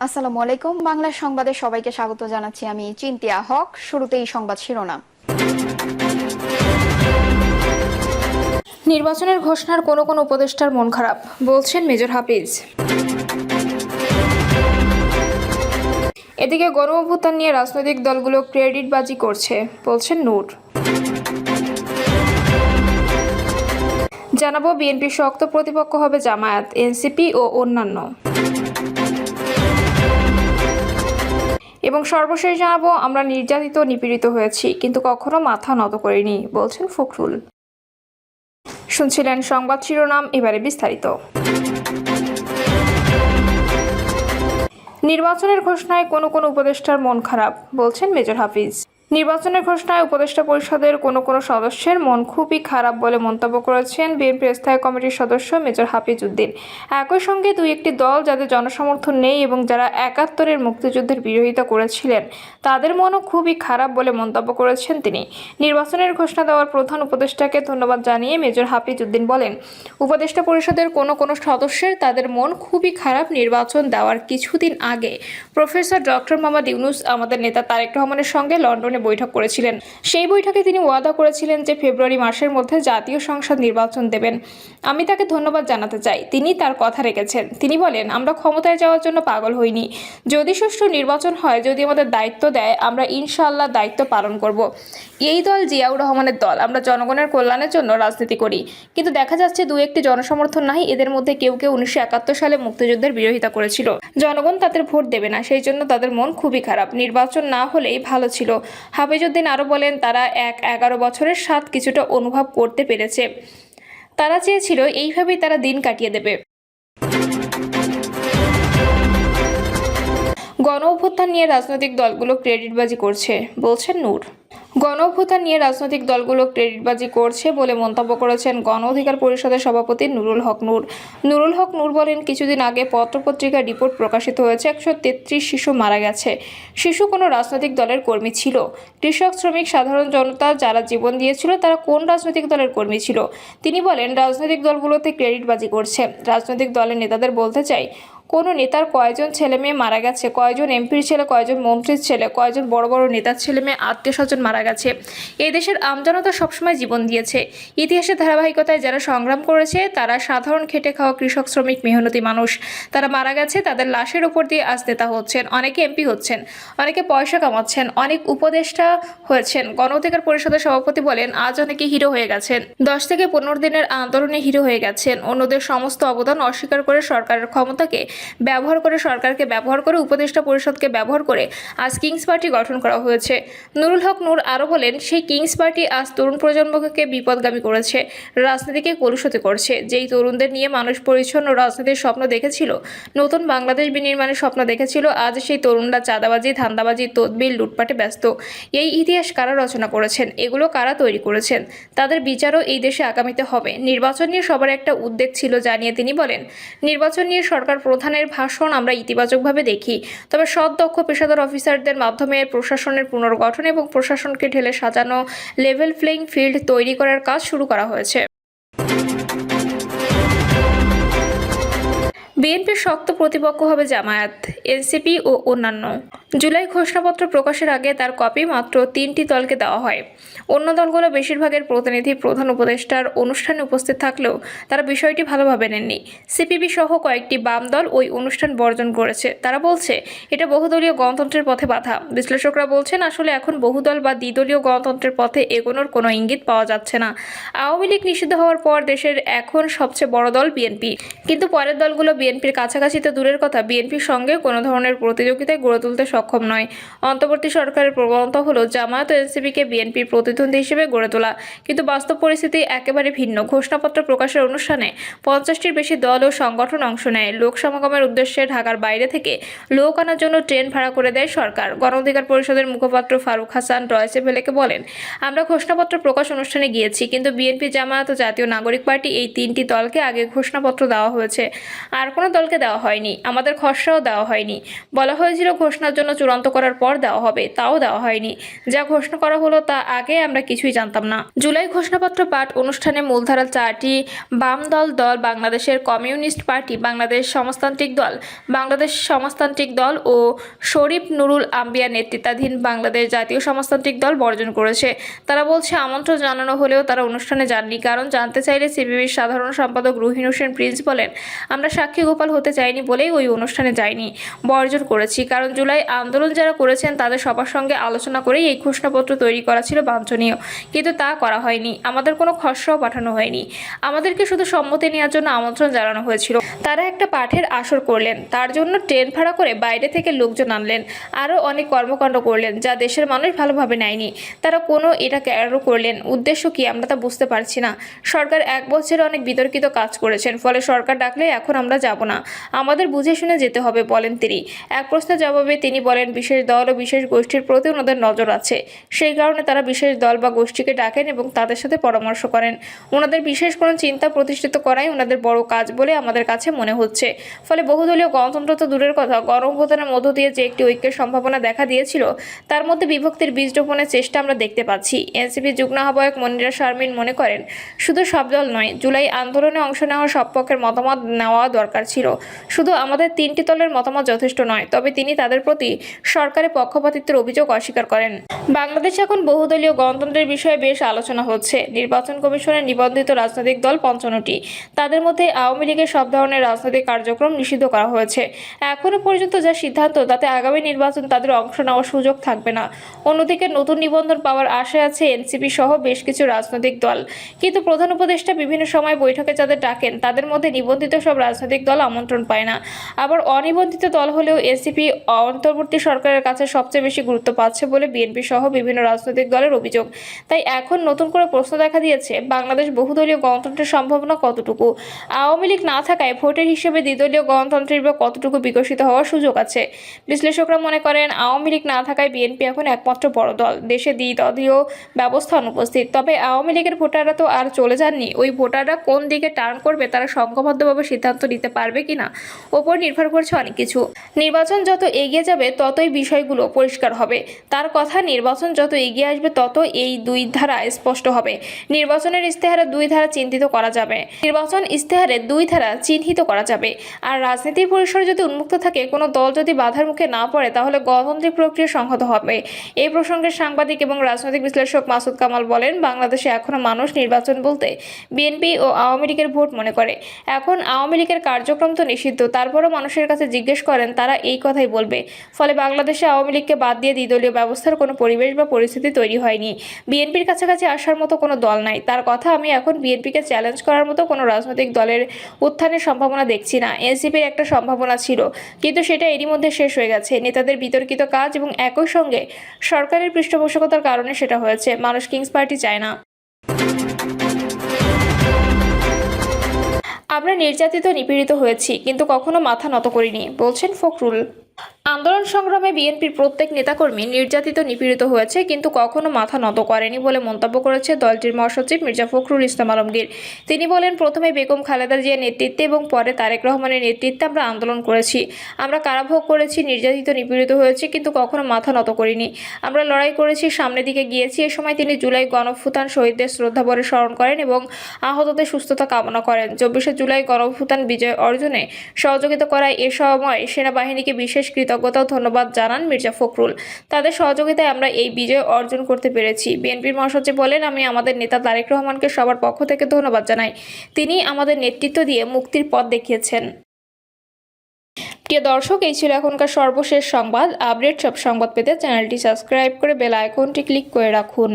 আসসালামু আলাইকুম। বাংলা সংবাদে সবাইকে স্বাগত জানাচ্ছি। আমি চিন্তিয়া হক। শুরুতেই সংবাদ শিরোনাম। নির্বাচনের ঘোষণার কোনো কোনো উপদেষ্টার মন খারাপ, বলছেন মেজর হাফিজ। এদিকে গণ অভ্যুত্থান নিয়ে রাজনৈতিক দলগুলো ক্রেডিটবাজি করছে, বলছেন নূর। জানাবো বিএনপির শক্ত প্রতিপক্ষ হবে জামায়াত, এনসিপি ও অন্যান্য। এবং সর্বশেষ জানাবো আমরা নির্যাতিত নিপীড়িত হয়েছি, কিন্তু কখনো মাথা নত করিনি, বলছেন ফখরুল। শুনছিলেন সংবাদ শিরোনাম, এবারে বিস্তারিত। নির্বাচনের ঘোষণায় কোনো কোনো উপদেষ্টার মন খারাপ, বলছেন মেজর হাফিজ। নির্বাচনের ঘোষণায় উপদেষ্টা পরিষদের কোনো কোনো সদস্যের মন খুবই খারাপ বলে মন্তব্য করেছেন বিএনপির স্থায়ী কমিটির সদস্য মেজর হাফিজ উদ্দিন। একই সঙ্গে দুই একটি দল যাদের জনসমর্থন নেই এবং যারা ৭১-এর মুক্তিযুদ্ধের বিরোধিতা করেছিলেন তাদের মনও খুবই খারাপ বলে মন্তব্য করেছেন তিনি। নির্বাচনের ঘোষণা দেওয়ার প্রধান উপদেষ্টাকে ধন্যবাদ জানিয়ে মেজর হাফিজ উদ্দিন বলেন, উপদেষ্টা পরিষদের কোনো কোনো সদস্যের তাদের মন খুবই খারাপ। নির্বাচন দেওয়ার কিছুদিন আগে প্রফেসর ডক্টর মোহাম্মদ ইউনূস আমাদের নেতা তারেক রহমানের সঙ্গে লন্ডনে বৈঠক করেছিলেন। সেই বৈঠকে তিনি ওয়াদা করেছিলেন যে ফেব্রুয়ারি মাসের মধ্যে জাতীয় সংসদ নির্বাচন দেবেন। আমি তাকে ধন্যবাদ জানাতে চাই, তিনি তার কথা রেখেছেন। তিনি বলেন, আমরা ক্ষমতায় যাওয়ার জন্য পাগল হইনি। যদি সুষ্ঠু নির্বাচন হয়, যদি আমাদের দায়িত্ব দেয়, আমরা ইনশাআল্লাহ দায়িত্ব পালন করব। এই দল জিয়াউর রহমানের দল, আমরা জনগণের কল্যাণের জন্য রাজনীতি করি। কিন্তু দেখা যাচ্ছে দু একটি জনসমর্থন নাই। এদের মধ্যে কেউ কেউ ১৯৭১ সালে মুক্তিযুদ্ধের বিরোধিতা করেছিল। জনগণ তাদের ভোট দেবে না, সেই জন্য তাদের মন খুবই খারাপ। নির্বাচন না হলেই ভালো ছিল। হাফিজ উদ্দিন আরও বলেন, তারা ১১ বছরের স্বাদ কিছুটা অনুভব করতে পেরেছে। তারা চেয়েছিল এইভাবেই তারা দিন কাটিয়ে দেবে। গণ অভ্যুত্থান নিয়ে রাজনৈতিক দলগুলো ক্রেডিটবাজি করছে, বলছেন নূর। গণ অভ্যুত্থান নিয়ে রাজনৈতিক দলগুলো ক্রেডিটবাজি করছে বলে মন্তব্য করেছেন গণ অধিকার পরিষদের সভাপতি নুরুল হক নূর। নুরুল হক নূর বলেন, কিছুদিন আগে পত্রপত্রিকার রিপোর্ট প্রকাশিত হয়েছে ১৩৩ শিশু মারা গেছে। শিশু কোনো রাজনৈতিক দলের কর্মী ছিল? কৃষক, শ্রমিক, সাধারণ জনতা যারা জীবন দিয়েছিল তারা কোন রাজনৈতিক দলের কর্মী ছিল? তিনি বলেন, রাজনৈতিক দলগুলোতে ক্রেডিটবাজি করছে। রাজনৈতিক দলের নেতাদের বলতে চাই, কোনো নেতার কয়জন ছেলে মেয়ে মারা গেছে, কয়জন এমপির ছেলে, কয়জন মন্ত্রীর ছেলে, কয়জন বড় বড় নেতার ছেলে মেয়ে আত্মীয় স্বজন মারা গেছে। এই দেশের আমজনতা সবসময় জীবন দিয়েছে। ইতিহাসের ধারাবাহিকতায় যারা সংগ্রাম করেছে তারা সাধারণ খেটে খাওয়া কৃষক, শ্রমিক, মেহনতি মানুষ। তারা মারা গেছে, তাদের লাশের উপর দিয়ে আজ নেতা হচ্ছেন, অনেকে এমপি হচ্ছেন, অনেকে পয়সা কামাচ্ছেন, অনেক উপদেষ্টা হয়েছেন। গণ অধিকার পরিষদের সভাপতি বলেন, আজ অনেকে হিরো হয়ে গেছেন, ১০ থেকে ১৫ দিনের আন্দোলনে হিরো হয়ে গেছেন। অন্যদের সমস্ত অবদান অস্বীকার করে সরকারের ক্ষমতাকে ব্যবহার করে, সরকারকে ব্যবহার করে, উপদেষ্টা পরিষদকে ব্যবহার করে আজ কিংস পার্টি গঠন করা হয়েছে। নুরুল হক নূর আরও বলেন, সেই কিংস পার্টি আজ তরুণ প্রজন্মকে বিপদগামী করেছে, রাজনীতিকে কলুষিত করছে। যেই তরুণদের নিয়ে মানুষ পরিচ্ছন্ন রাজনীতির স্বপ্ন দেখেছিল, নতুন বাংলাদেশ বিনির্মাণের স্বপ্ন দেখেছিল, আজ সেই তরুণরা চাঁদাবাজি, ধান্দাবাজি, তদবির, লুটপাটে ব্যস্ত। এই ইতিহাস কারা রচনা করেছেন? এগুলো কারা তৈরি করেছেন? তাদের বিচারও এই দেশে আগামীতে হবে। নির্বাচন নিয়ে সবার একটা উদ্বেগ ছিল জানিয়ে তিনি বলেন, নির্বাচন নিয়ে সরকার প্রধানের ভাষণ আমরা ইতিবাচকভাবে দেখি, তবে সৎ, দক্ষ, পেশাদার অফিসারদের মাধ্যমে প্রশাসনের পুনর্গঠন এবং প্রশাসনকে ঢেলে সাজানো লেভেল প্লেইং ফিল্ড তৈরি করার কাজ শুরু করা হয়েছে। বিএনপির শক্ত প্রতিপক্ষ হবে জামায়াত, এনসিপি ও অন্যান্য। জুলাই ঘোষণাপত্র প্রকাশের আগে তার কপি মাত্র ৩টি দলকে দেওয়া হয়। অন্য দলগুলো বেশিরভাগের প্রতিনিধি প্রধান উপদেষ্টার অনুষ্ঠানে উপস্থিত থাকলেও তারা বিষয়টি ভালোভাবে নেননি। সিপিবি সহ কয়েকটি বাম দল ওই অনুষ্ঠান বর্জন করেছে। তারা বলছে এটা বহুদলীয় গণতন্ত্রের পথে বাধা। বিশ্লেষকরা বলছেন, আসলে এখন বহুদল বা দ্বিদলীয় গণতন্ত্রের পথে এগোনোর কোনো ইঙ্গিত পাওয়া যাচ্ছে না। আওয়ামী লীগ নিষিদ্ধ হওয়ার পর দেশের এখন সবচেয়ে বড় দল বিএনপি, কিন্তু পরের দলগুলো বিএনপির কাছাকাছি তো দূরের কথা, বিএনপির সঙ্গে কোনো ধরনের প্রতিযোগিতায় গড়ে তুলতে সক্ষম নয়। অন্তর্বর্তী সরকারের প্রবণতা হলো জামায়াত ও এনসিপিকে বিএনপির প্রতিদ্বন্দ্বী হিসেবে গড়ে তোলা, কিন্তু বাস্তব পরিস্থিতি একেবারে ভিন্ন। ঘোষণাপত্র প্রকাশের অনুষ্ঠানে ৫০টির বেশি দল ও সংগঠন অংশ নেয়। লোক সমাগমের উদ্দেশ্যে ঢাকার বাইরে থেকে লোক আনার জন্য ট্রেন ভাড়া করে দেয় সরকার। গণ অধিকার পরিষদের মুখপাত্র ফারুক হাসান ডয়েচে ভেলেকে বলেন, আমরা ঘোষণাপত্র প্রকাশ অনুষ্ঠানে গিয়েছি, কিন্তু বিএনপি, জামায়াত ও জাতীয় নাগরিক পার্টি এই ৩টি দলকে আগে ঘোষণাপত্র দেওয়া হয়েছে। আর কোন কোনো দলকে দেওয়া হয়নি, আমাদের খসড়াও দেওয়া হয়নি। বলা হয়েছিল ঘোষণার জন্য চূড়ান্ত করার পর দেওয়া হবে, তাও দেওয়া হয়নি। যা ঘোষণা করা হলো তা আগে আমরা কিছুই জানতাম না। জুলাই ঘোষণাপত্র পাঠ অনুষ্ঠানে মূলধারার 4টি বাম দল বাংলাদেশের কমিউনিস্ট পার্টি, বাংলাদেশ সমাজতান্ত্রিক দল, বাংলাদেশ সমাজতান্ত্রিক দল ও শরীফ নুরুল আম্বিয়া নেতৃত্বাধীন বাংলাদেশ জাতীয় সমাজতান্ত্রিক দল বর্জন করেছে। তারা বলছে আমন্ত্রণ জানানো হলেও তারা অনুষ্ঠানে যাননি। কারণ জানতে চাইলে সিপিবির সাধারণ সম্পাদক রুহিন হোসেন প্রিন্স বলেন, আমরা সাক্ষী গোপাল হতে চাইনি বলেই ওই অনুষ্ঠানে যাইনি, বর্জন করেছি। কারণ জুলাই আন্দোলন যারা করেছেন তাদের সবার সঙ্গে আলোচনা করেই এই ঘোষণাপত্র তৈরি করা ছিল বাঞ্ছনীয়, কিন্তু তা করা হয়নি। আমাদের কোনো খসড়াও পাঠানো হয়নি, আমাদেরকে শুধু সম্মতি নেওয়ার জন্য আমন্ত্রণ জানানো হয়েছিল। তারা একটা পাঠের আসর করলেন, তার জন্য ট্রেন ভাড়া করে বাইরে থেকে লোকজন আনলেন, আরও অনেক কর্মকাণ্ড করলেন যা দেশের মানুষ ভালোভাবে নেয়নি। তারা এটাকে আরও করলেন, উদ্দেশ্য কি আমরা তা বুঝতে পারছি না। সরকার 1 বছরে অনেক বিতর্কিত কাজ করেছেন, ফলে সরকার ডাকলে এখন আমরা যাব না, আমাদের বুঝে শুনে যেতে হবে, বলেন তিনি। এক প্রশ্নের জবাবে তিনি বলেন, বিশেষ দল ও বিশেষ গোষ্ঠীর প্রতি ওনাদের নজর আছে, সেই কারণে তারা বিশেষ দল বা গোষ্ঠীকে ডাকেন এবং তাদের সাথে পরামর্শ করেন। ওনাদের বিশেষ কোনো চিন্তা প্রতিষ্ঠিত করাই ওনাদের বড় কাজ বলে আমাদের কাছে মনে হচ্ছে। ফলে বহুদলীয় গণতন্ত্র তো দূরের কথা, গণঅভ্যুত্থানের মধ্য দিয়ে যে একটি ঐক্যের সম্ভাবনা দেখা দিয়েছিল তার মধ্যে বিভক্তির বীজ রোপণের চেষ্টা আমরা দেখতে পাচ্ছি। এনসিপি যুগ্ম আহ্বায়ক মনিরা শারমিন মনে করেন, শুধু সব দল নয়, জুলাই আন্দোলনে অংশ নেওয়া সব পক্ষের মতামত নেওয়া দরকার ছিল। শুধু আমাদের 3টি দলের মতামত যথেষ্ট নয়। তবে তিনি তাদের প্রতি সরকারের পক্ষপাতিত্বের অভিযোগ অস্বীকার করেন। বাংলাদেশে এখন বহুদলীয় গণতন্ত্রের বিষয়ে বেশ আলোচনা হচ্ছে। নির্বাচন কমিশনের নিবন্ধিত রাজনৈতিক দল 55টি, তাদের মধ্যে আওয়ামী লীগের সব ধরনের রাজনৈতিক কার্যক্রম নিষিদ্ধ করা হয়েছে। এখনো পর্যন্ত যা সিদ্ধান্ত তাতে আগামী নির্বাচন তাদের অংশ নেওয়ার সুযোগ থাকবে না। অন্যদিকে নতুন নিবন্ধন পাওয়ার আশায় আছে এনসিপি সহ বেশ কিছু রাজনৈতিক দল, কিন্তু প্রধান উপদেষ্টা বিভিন্ন সময় বৈঠকে যাদের ডাকেন তাদের মধ্যে নিবন্ধিত সব রাজনৈতিক দল আমন্ত্রণ পায় না। আবার অনিবন্ধিত দল হলেও এনসিপি অন্তর্বর্তী সরকারের কাছে সবচেয়ে বেশি গুরুত্ব পাচ্ছে বলে বিএনপি সহ বিভিন্ন রাজনৈতিক দলের অভিযোগ। তাই এখন নতুন করে প্রশ্ন দেখা দিয়েছে, বাংলাদেশ বহুদলীয় গণতন্ত্রের সম্ভাবনা কতটুকু? আওয়ামী লীগ না থাকায় ভোটের হিসেবে দ্বিদলীয় গণতন্ত্রের বা কতটুকু বিকশিত হওয়ার সুযোগ আছে? বিশ্লেষকরা মনে করেন, আওয়ামী লীগ না থাকায় বিএনপি এখন একমাত্র বড় দল, দেশে দ্বিদলীয় ব্যবস্থা অনুপস্থিত। তবে আওয়ামী লীগের ভোটাররা তো আর চলে যাননি, ওই ভোটাররা কোন দিকে টার্ন করবে তারা সংঘবদ্ধভাবে সিদ্ধান্ত নিতে পারবে কিনা ওপর নির্ভর করছে অনেক কিছু। নির্বাচন যত এগিয়ে যাবে ততই বিষয়গুলো পরিষ্কার হবে। তার কথা, নির্বাচন যত এগিয়ে আসবে তত এই 2 ধারা স্পষ্ট হবে। নির্বাচনের ইস্তেহারে 2 ধারা চিহ্নিত করা যাবে, আর রাজনীতির পরিসর যদি উন্মুক্ত থাকে, কোনো দল যদি বাধার মুখে না পড়ে, তাহলে গণতান্ত্রিক প্রক্রিয়া সংহত হবে। এই প্রসঙ্গে সাংবাদিক এবং রাজনৈতিক বিশ্লেষক মাসুদ কামাল বলেন, বাংলাদেশে এখনো মানুষ নির্বাচন বলতে বিএনপি ও আওয়ামী লীগের ভোট মনে করে। এখন আওয়ামী লীগের কার্যক্রম তো নিষিদ্ধ, তারপরও মানুষের কাছে জিজ্ঞেস করেন তারা এই কথাই বলবে। ফলে বাংলাদেশে আওয়ামী লীগকে বাদ দিয়ে দ্বিদলীয় ব্যবস্থার কোনো পরিবেশ বা পরিস্থিতি তৈরি হয়নি। বিএনপির কাছাকাছি আসার মতো কোনো দল নাই। তার কথা, আমি এখন বিএনপিকে চ্যালেঞ্জ করার মতো কোনো রাজনৈতিক দলের উত্থানের সম্ভাবনা দেখছি না। এনসিপির একটা সম্ভাবনা ছিল, কিন্তু সেটা এরই মধ্যে শেষ হয়ে গেছে। নেতাদের বিতর্কিত কাজ এবং একই সঙ্গে সরকারের পৃষ্ঠপোষকতার কারণে সেটা হয়েছে। মানুষ কিংস পার্টি চায় না। আমরা নির্যাতিত নিপীড়িত হয়েছি, কিন্তু কখনো মাথা নত করিনি, বলছেন ফখরুল। আন্দোলন সংগ্রামে বিএনপির প্রত্যেক নেতাকর্মী নির্যাতিত নিপীড়িত হয়েছে, কিন্তু কখনো মাথা নত করেনি বলে মন্তব্য করেছে দলটির মহাসচিব মির্জা ফখরুল ইসলাম আলমগীর। তিনি বলেন, প্রথমে বেগম খালেদা জিয়ার নেতৃত্বে এবং পরে তারেক রহমানের নেতৃত্বে আমরা আন্দোলন করেছি, আমরা কারাভোগ করেছি, নির্যাতিত নিপীড়িত হয়েছি, কিন্তু কখনো মাথা নত করিনি। আমরা লড়াই করেছি, সামনের দিকে গিয়েছি। এ সময় তিনি জুলাই গণঅভ্যুত্থান শহীদদের শ্রদ্ধাভরে স্মরণ করেন এবং আহতদের সুস্থতা কামনা করেন। 24শে জুলাই গণঅভ্যুত্থান বিজয় অর্জনে সহযোগিতা করায় এ সময় সেনাবাহিনীকে বিশেষ কৃতজ্ঞতা ও ধন্যবাদ জানান মির্জা ফখরুল। তাদের সহযোগিতায় আমরা এই বিজয় অর্জন করতে পেরেছি। বিএনপির মহাসচিব বলেন, আমি আমাদের নেতা তারেক রহমানকে সবার পক্ষ থেকে ধন্যবাদ জানাই। তিনি আমাদের নেতৃত্ব দিয়ে মুক্তির পথ দেখিয়েছেন। প্রিয় দর্শক, এই ছিল এখনকার সর্বশেষ সংবাদ। আপডেট সব সংবাদ পেতে চ্যানেলটি সাবস্ক্রাইব করে বেল আইকনটি ক্লিক করে রাখুন।